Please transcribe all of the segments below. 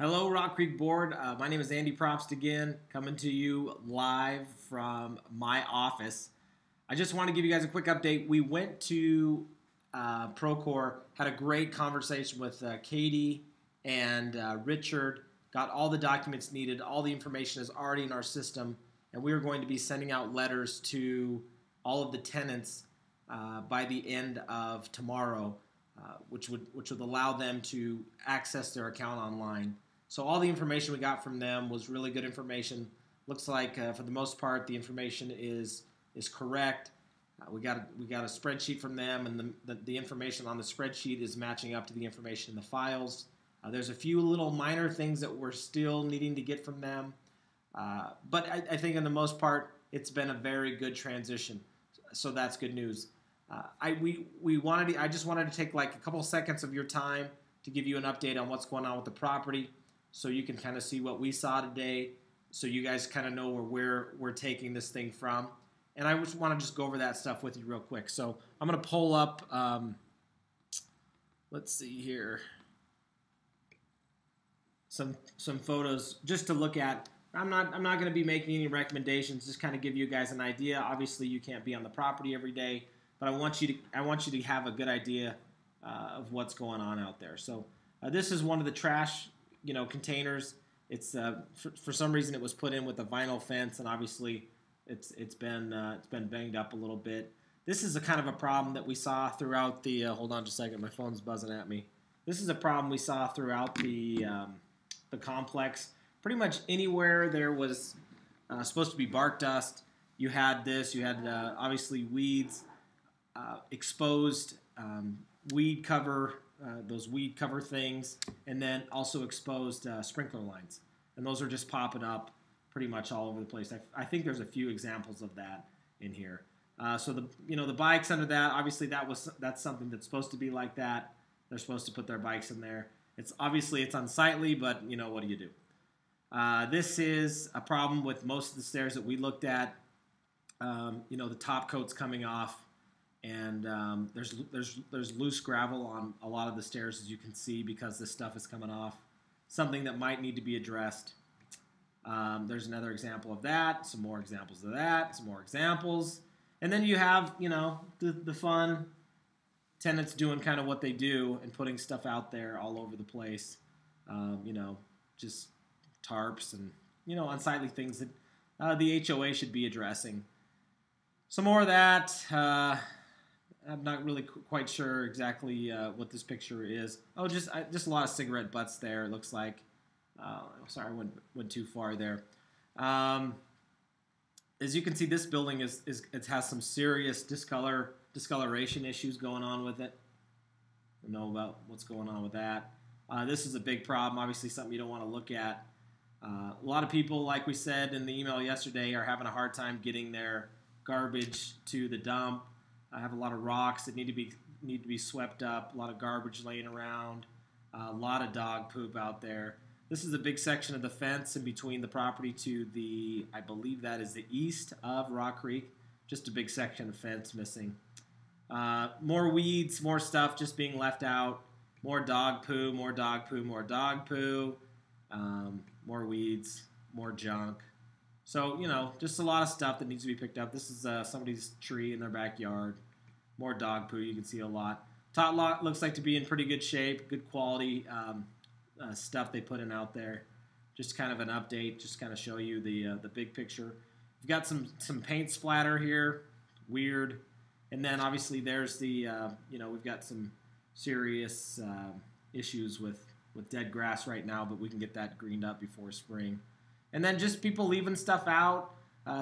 Hello, Rock Creek Board. My name is Andy Propst again, coming to you live from my office. I just want to give you guys a quick update. We went to Procore, had a great conversation with Katie and Richard, got all the documents needed, all the information is already in our system, and we are going to be sending out letters to all of the tenants by the end of tomorrow, which would allow them to access their account online. So all the information we got from them was really good information. Looks like for the most part the information is correct. We got a spreadsheet from them, and the information on the spreadsheet is matching up to the information in the files. There's a few little minor things that we're still needing to get from them, but I think in the most part it's been a very good transition. So that's good news. I just wanted to take like a couple seconds of your time to give you an update on what's going on with the property, so you can kind of see what we saw today, so you guys kind of know where we're taking this thing from. And I just want to just go over that stuff with you real quick. So I'm going to pull up, let's see here, some photos just to look at. I'm not going to be making any recommendations, just kind of give you guys an idea. Obviously, you can't be on the property every day, but I want you to have a good idea of what's going on out there. So this is one of the trash containers. It's for some reason it was put in with a vinyl fence, and obviously it's been banged up a little bit. This is a kind of a problem that we saw throughout the. Hold on just a second, my phone's buzzing at me. This is a problem we saw throughout the complex. Pretty much anywhere there was supposed to be bark dust, you had this. You had obviously weeds, exposed weed cover. Those weed cover things, and then also exposed sprinkler lines, and those are just popping up pretty much all over the place. I think there's a few examples of that in here. So the bikes under that, obviously that's something that's supposed to be like that. They're supposed to put their bikes in there. It's unsightly, but what do you do? This is a problem with most of the stairs that we looked at. The top coat's coming off. And there's loose gravel on a lot of the stairs, as you can see, because this stuff is coming off. Something that might need to be addressed. There's another example of that. Some more examples of that. Some more examples. And then you have, the fun tenants doing kind of what they do and putting stuff out there all over the place. Just tarps and, unsightly things that the HOA should be addressing. Some more of that. I'm not really quite sure exactly what this picture is. Oh, just a lot of cigarette butts there, it looks like. Sorry, I went too far there. As you can see, this building it has some serious discoloration issues going on with it. I know about what's going on with that. This is a big problem, obviously something you don't want to look at. A lot of people, like we said in the email yesterday, are having a hard time getting their garbage to the dump. I have a lot of rocks that need to be swept up, a lot of garbage laying around, a lot of dog poop out there. This is a big section of the fence in between the property to I believe that is the east of Rock Creek. Just a big section of fence missing. More weeds, more stuff just being left out. More dog poo, more dog poo, more dog poo. More weeds, more junk. So, just a lot of stuff that needs to be picked up. This is somebody's tree in their backyard. More dog poo, you can see a lot. Tot lot looks like to be in pretty good shape, good quality stuff they put in out there. Just kind of an update, just kind of show you the big picture. We've got some paint splatter here, weird. And then obviously there's we've got some serious issues with dead grass right now, but we can get that greened up before spring. And then just people leaving stuff out.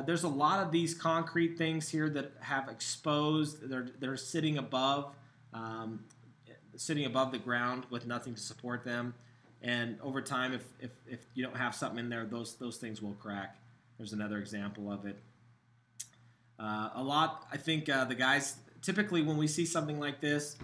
There's a lot of these concrete things here that have exposed. They're sitting above the ground with nothing to support them. And over time, if you don't have something in there, those things will crack. There's another example of it. I think the guys, typically when we see something like this,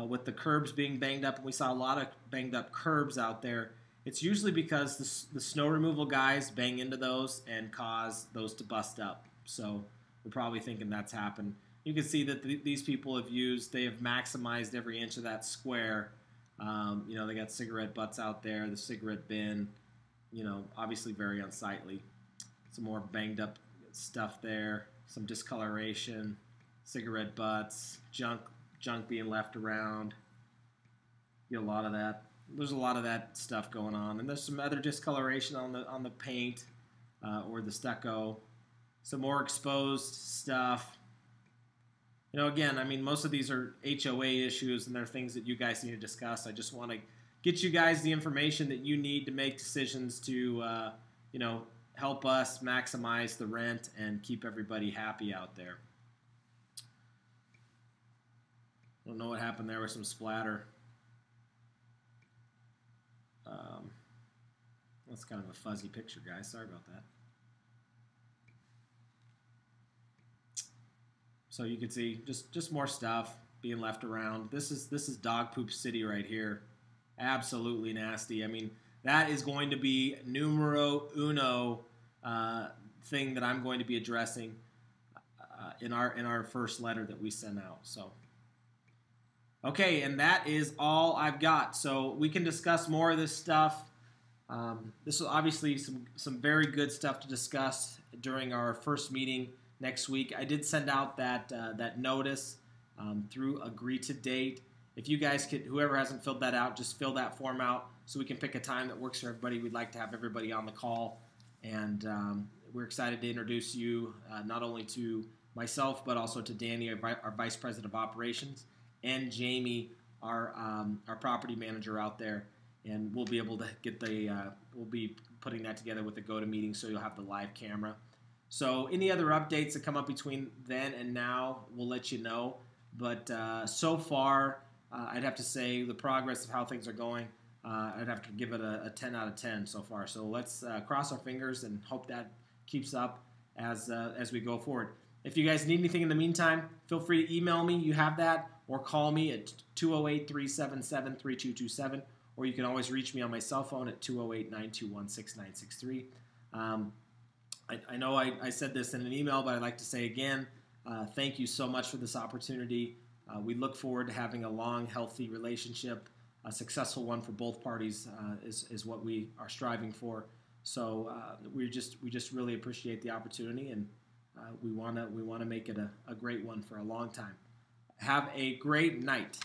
with the curbs being banged up, and we saw a lot of banged up curbs out there, it's usually because the snow removal guys bang into those and cause those to bust up. So we're probably thinking that's happened. You can see that these people they have maximized every inch of that square They got cigarette butts out there, the cigarette bin, obviously very unsightly. Some more banged up stuff there, some discoloration, cigarette butts, junk being left around. A lot of that. There's a lot of that stuff going on, and there's some other discoloration on the paint or the stucco. Some more exposed stuff. Again, most of these are HOA issues, and they're things that you guys need to discuss. I just want to get you guys the information that you need to make decisions to, help us maximize the rent and keep everybody happy out there. I don't know what happened there with some splatter. That's kind of a fuzzy picture, guys. Sorry about that. So you can see just more stuff being left around. This is dog poop city right here. Absolutely nasty. That is going to be numero uno thing that I'm going to be addressing in our first letter that we send out. So, okay, and that is all I've got. So we can discuss more of this stuff. This is obviously some very good stuff to discuss during our first meeting next week. I did send out that notice through Agree to Date. If you guys could, whoever hasn't filled that out, just fill that form out so we can pick a time that works for everybody. We'd like to have everybody on the call, and we're excited to introduce you not only to myself but also to Danny, our Vice President of Operations, and Jamie, our property manager out there. And we'll be able to get we'll be putting that together with the GoToMeeting, so you'll have the live camera. So any other updates that come up between then and now, we'll let you know. But so far, I'd have to say the progress of how things are going, I'd have to give it a 10 out of 10 so far. So let's cross our fingers and hope that keeps up as we go forward. If you guys need anything in the meantime, feel free to email me. You have that. Or call me at 208-377-3227. Or you can always reach me on my cell phone at 208-921-6963. I know I said this in an email, but I'd like to say again, thank you so much for this opportunity. We look forward to having a long, healthy relationship. A successful one for both parties is what we are striving for. So we just really appreciate the opportunity, and we want to make it a great one for a long time. Have a great night.